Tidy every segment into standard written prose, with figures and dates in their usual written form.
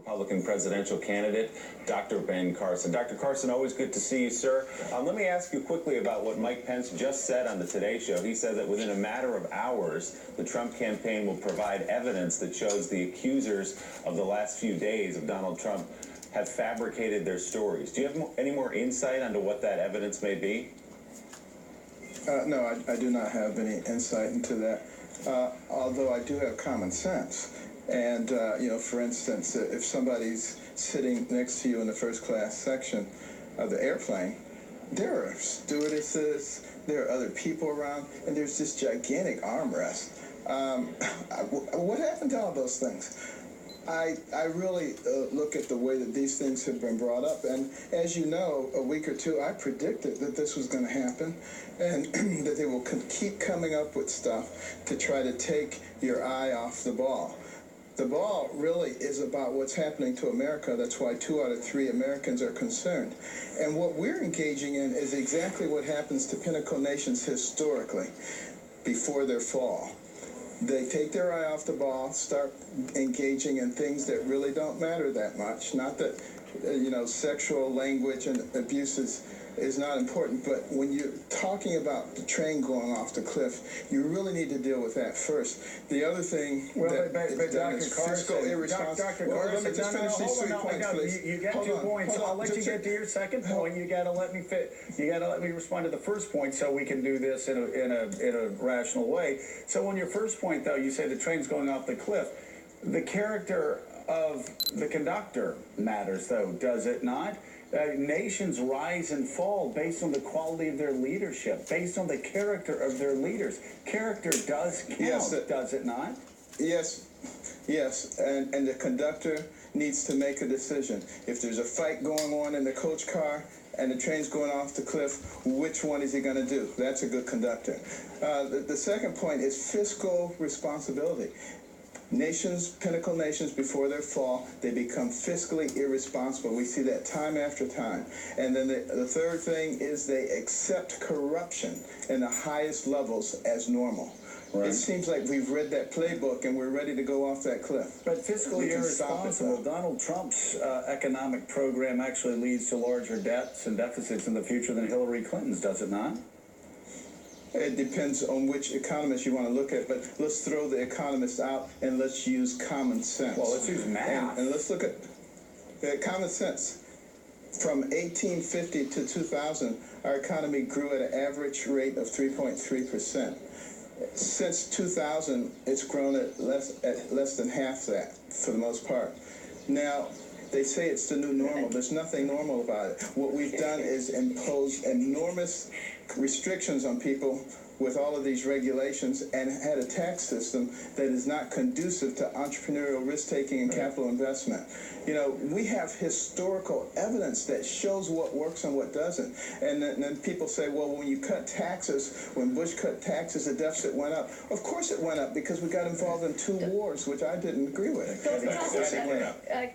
Republican presidential candidate, Dr. Ben Carson. Dr. Carson, always good to see you, sir. Let me ask you quickly about what Mike Pence just said on the Today Show. He said that within a matter of hours, the Trump campaign will provide evidence that shows the accusers of the last few days of Donald Trump have fabricated their stories. Do you have any more insight into what that evidence may be? No, I do not have any insight into that, although I do have common sense. And, for instance, if somebody's sitting next to you in the first class section of the airplane, there are stewardesses, there are other people around, and there's this gigantic armrest. What happened to all those things? I really look at the way that these things have been brought up, and as you know, a week or two, I predicted that this was going to happen, and that they will keep coming up with stuff to try to take your eye off the ball. The ball really is about what's happening to America. That's why 2 out of 3 Americans are concerned. And what we're engaging in is exactly what happens to pinnacle nations historically before their fall. They take their eye off the ball, start engaging in things that really don't matter that much. Not that, sexual language and abuse is not important, but when you're talking about the train going off the cliff, you really need to deal with that first. The other thing but Dr. Carson, irresponsible. Let me just finish these 3 points, please. You get 2 points. I'll let you get to your second point. You got to let me respond to the first point so we can do this in a rational way. So on your first point, though, you say the train's going off the cliff. The character of the conductor matters, though, does it not? Nations rise and fall based on the quality of their leadership, based on the character of their leaders. Character does count, does it not? Yes, and the conductor needs to make a decision. If there's a fight going on in the coach car and the train's going off the cliff, which one is he going to do? That's a good conductor. The second point is fiscal responsibility. Pinnacle nations, before their fall, they become fiscally irresponsible. We see that time after time. And then the third thing is they accept corruption in the highest levels as normal. Right. It seems like we've read that playbook and we're ready to go off that cliff. But fiscally irresponsible, Donald Trump's economic program actually leads to larger debts and deficits in the future than Hillary Clinton's, does it not? It depends on which economist you want to look at, but let's throw the economists out and let's use common sense. Well, let's use math. And let's look at common sense. From 1850 to 2000, our economy grew at an average rate of 3.3%. Since 2000, it's grown at less than half that, for the most part. Now, they say it's the new normal. There's nothing normal about it. What we've done is impose enormous restrictions on people with all of these regulations and had a tax system that is not conducive to entrepreneurial risk-taking and capital investment. We have historical evidence that shows what works and what doesn't. And then people say, well, when you cut taxes, when Bush cut taxes, the deficit went up. Of course it went up because we got involved in 2 wars, which I didn't agree with.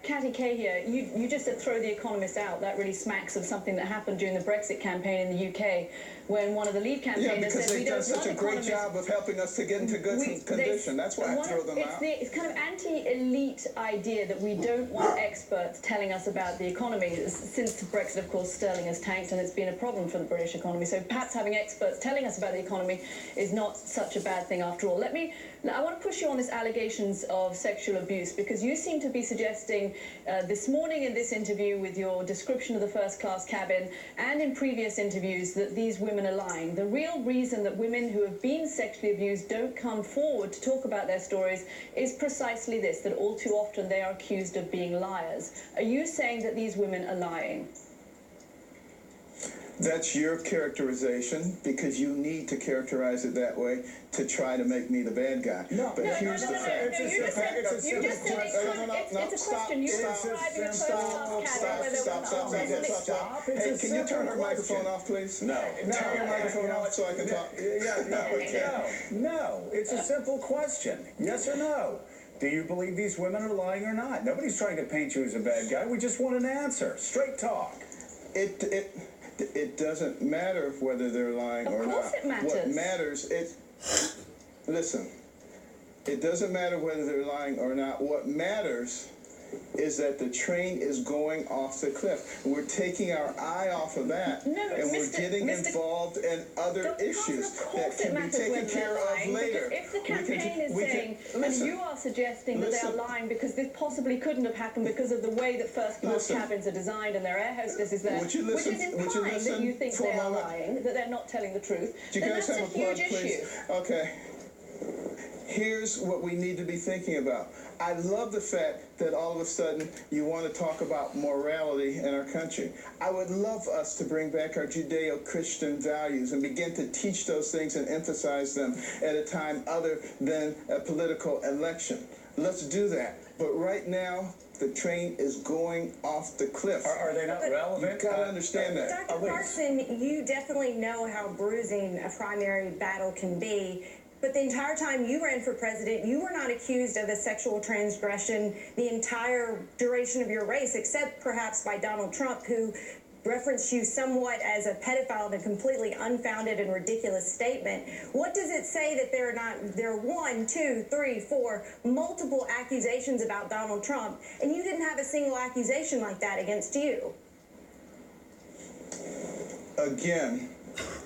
Catty Kay here, you just said throw the economists out. That really smacks of something that happened during the Brexit campaign in the UK when one of the lead campaigners said we don't want economists. Because they've done such a great job of helping us to get into good condition. That's why I throw them out. It's kind of anti-elite idea that we don't want experts telling us about the economy. Since Brexit, of course, sterling has tanked and it's been a problem for the British economy. So perhaps having experts telling us about the economy is not such a bad thing after all. I want to push you on this allegations of sexual abuse, because you seem to be suggesting this morning in this interview with your description of the first-class cabin and in previous interviews that these women are lying. The real reason that women who have been sexually abused don't come forward to talk about their stories is precisely this, that all too often they are accused of being liars. Are you saying that these women are lying? That's your characterization, because you need to characterize it that way to try to make me the bad guy. It's a question. Stop. Hey, can you turn her microphone off, please? No. Turn your microphone off so I can talk. No. It's a simple question. Yes or no? Do you believe these women are lying or not? Nobody's trying to paint you as a bad guy. We just want an answer. Straight talk. It doesn't matter whether they're lying or not. Of course it matters. What matters is, listen, it doesn't matter whether they're lying or not. What matters is that the train is going off the cliff. We're taking our eye off of that, No, and we're getting Mr. involved in other Dr. issues Carson, that can be taken care of later. If the campaign is saying, and you are suggesting that they are lying because this possibly couldn't have happened because of the way that first-class cabins are designed and their air hostesses there, Would you listen, which is would you implying that listen you think for a they are moment? lying, that they're not telling the truth, Do you then guys that's have a a plug, huge please? issue. Okay. Here's what we need to be thinking about. I love the fact that all of a sudden you want to talk about morality in our country. I would love us to bring back our Judeo-Christian values and begin to teach those things and emphasize them at a time other than a political election. Let's do that. But right now, the train is going off the cliff. Are they not relevant? You've got to understand that. Dr. Carson, you definitely know how bruising a primary battle can be. But the entire time you ran for president, you were not accused of a sexual transgression the entire duration of your race, except perhaps by Donald Trump, who referenced you somewhat as a pedophile in a completely unfounded and ridiculous statement. What does it say that there are 1, 2, 3, 4, multiple accusations about Donald Trump, and you didn't have a single accusation like that against you? Again,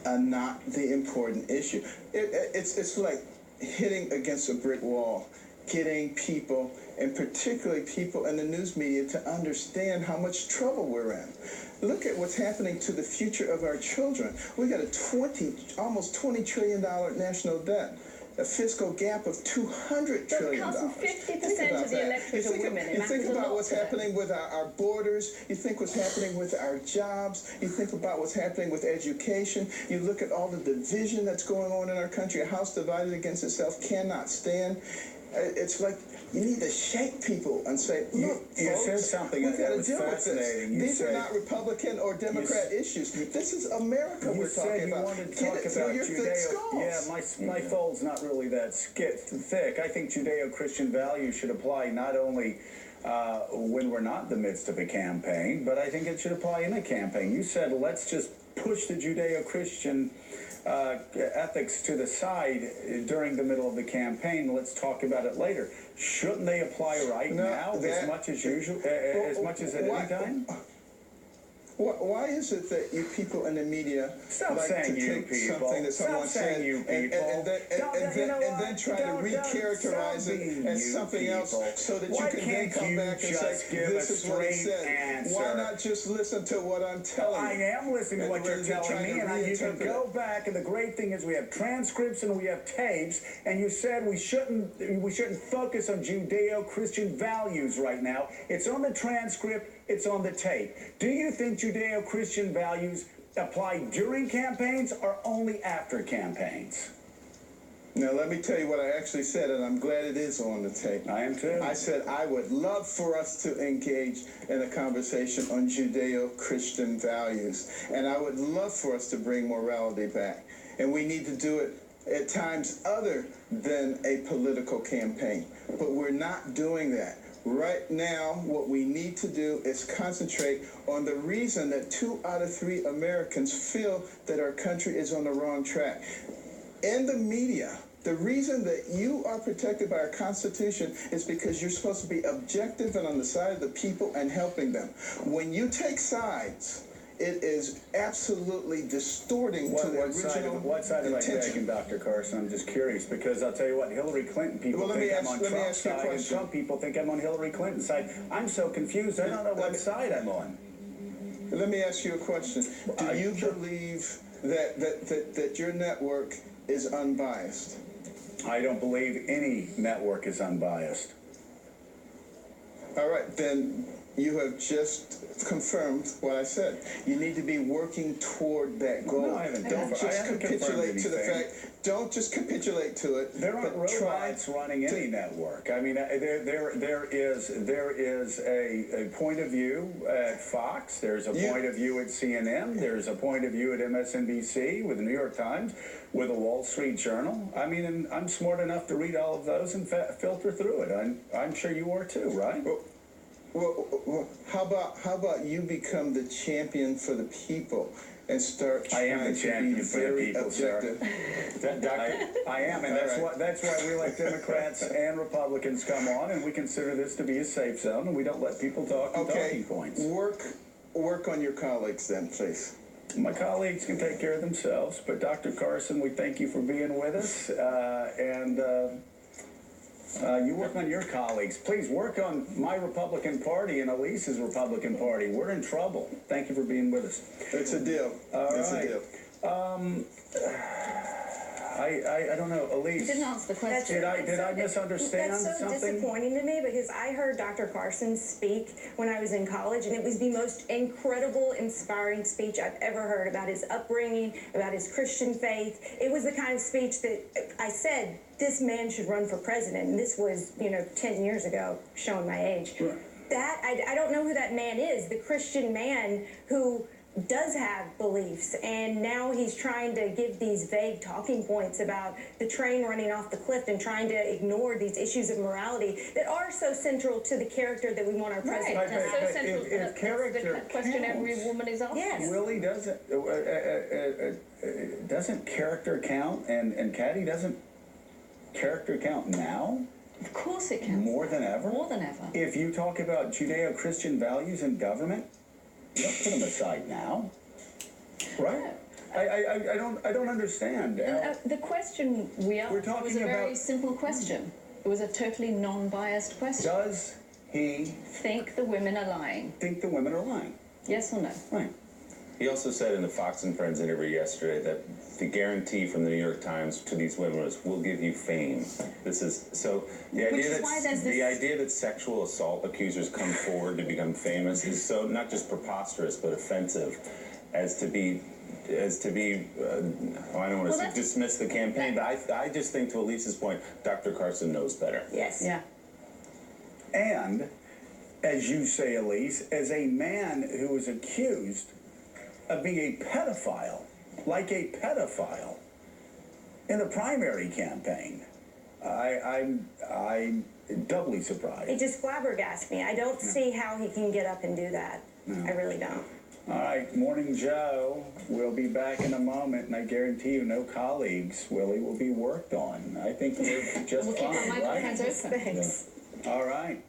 not the important issue. It's like hitting against a brick wall, getting people, and particularly people in the news media, to understand how much trouble we're in. Look at what's happening to the future of our children. We got a almost $20 trillion national debt. A fiscal gap of $200 trillion. Carson, 50% of the electorate are women. You think about what's happening with our borders. You think what's happening with our jobs. You think about what's happening with education. You look at all the division that's going on in our country. A house divided against itself cannot stand. It's like you need to shake people and say, look, you folks, said something we that got to was deal with this. fascinating. These are not Republican or Democrat issues. This is America we're talking about. Wanted to Get talk it through about your thick skulls. Yeah, my fold's not really that thick. I think Judeo-Christian values should apply not only when we're not in the midst of a campaign, but I think it should apply in a campaign. You said, let's just push the Judeo-Christian ethics to the side during the middle of the campaign. Let's talk about it later. Shouldn't they apply now as much as usual, as much as at any time? Why is it that you people in the media like to take something that someone said and then try to recharacterize it as something else so that you can then come back and say, this is what he said? Why not just listen to what I'm telling you? I am listening to what you're telling me, and you can go back, and the great thing is we have transcripts and we have tapes, and you said we shouldn't focus on Judeo-Christian values right now. It's on the transcript. It's on the tape. Do you think Judeo-Christian values apply during campaigns or only after campaigns? Now, let me tell you what I actually said, and I'm glad it is on the tape. I am too. I said I would love for us to engage in a conversation on Judeo-Christian values, and I would love for us to bring morality back. And we need to do it at times other than a political campaign. But we're not doing that. Right now, what we need to do is concentrate on the reason that 2 out of 3 Americans feel that our country is on the wrong track. In the media, the reason that you are protected by our Constitution is because you're supposed to be objective and on the side of the people and helping them. When you take sides, it is absolutely distorting to the original What side am I intention. taking, Dr. Carson? I'm just curious, because I'll tell you what, Hillary Clinton people think I'm on Trump's side, and Trump people think I'm on Hillary Clinton's side. I'm so confused, I don't know what side I'm on. Let me ask you a question. Do you believe that your network is unbiased? I don't believe any network is unbiased. All right, then you have just confirmed what I said. You need to be working toward that goal. No, I haven't. Don't just capitulate to the fact. Don't just capitulate to it. There aren't robots running any network. I mean, there is a point of view at Fox. There's a point of view at CNN. There's a point of view at MSNBC with the New York Times, with the Wall Street Journal. I mean, and I'm smart enough to read all of those and filter through it. I'm sure you are too, right? Well, how about you become the champion for the people? and start I am trying the to be champion for the very people, sir. objective. I am, and that's why we let Democrats and Republicans come on, and we consider this to be a safe zone, and we don't let people talk talking points. Work on your colleagues then, please. My colleagues can take care of themselves, but Dr. Carson, we thank you for being with us, you work on your colleagues. Please work on my Republican Party and Elise's Republican Party. We're in trouble. Thank you for being with us. It's a deal. It's a deal. I don't know, Elise. You didn't answer the question. Did I misunderstand That's so something? disappointing to me because I heard Dr. Carson speak when I was in college, and it was the most incredible, inspiring speech I've ever heard about his upbringing, about his Christian faith. It was the kind of speech that I said, this man should run for president, and this was, 10 years ago, showing my age. Right. I don't know who that man is, the Christian man who does have beliefs, and now he's trying to give these vague talking points about the train running off the cliff and trying to ignore these issues of morality that are so central to the character that we want our president Right, to that's have. so central. if character That's the question counts. every woman is asking. Yes. Really doesn't character count? And Caddy, doesn't character count now Of course it counts. more than ever? More than ever. If you talk about Judeo-Christian values in government, you don't put them aside now, right? I don't understand. The question we asked We're talking was a very about- simple question. It was a totally non-biased question. Does he Think the women are lying? think the women are lying? Yes or no? Right. He also said in the Fox and Friends interview yesterday that the guarantee from the New York Times to these women was, we'll give you fame. This is, so the Which idea is why there's the this- idea that sexual assault accusers come forward to become famous is so not just preposterous but offensive as to be I don't want to dismiss the campaign, but I just think, to Elise's point, Dr. Carson knows better. Yes. Yeah. And, as you say, Elise, as a man who is accused of being a pedophile, like a pedophile, in the primary campaign, I'm doubly surprised. It just flabbergasted me. I don't see how he can get up and do that. I really don't. All right, Morning Joe. We'll be back in a moment, and I guarantee you no colleagues, Willie, will be worked on. I think we're just We'll keep our fine, microphones right? open. Thanks. All right.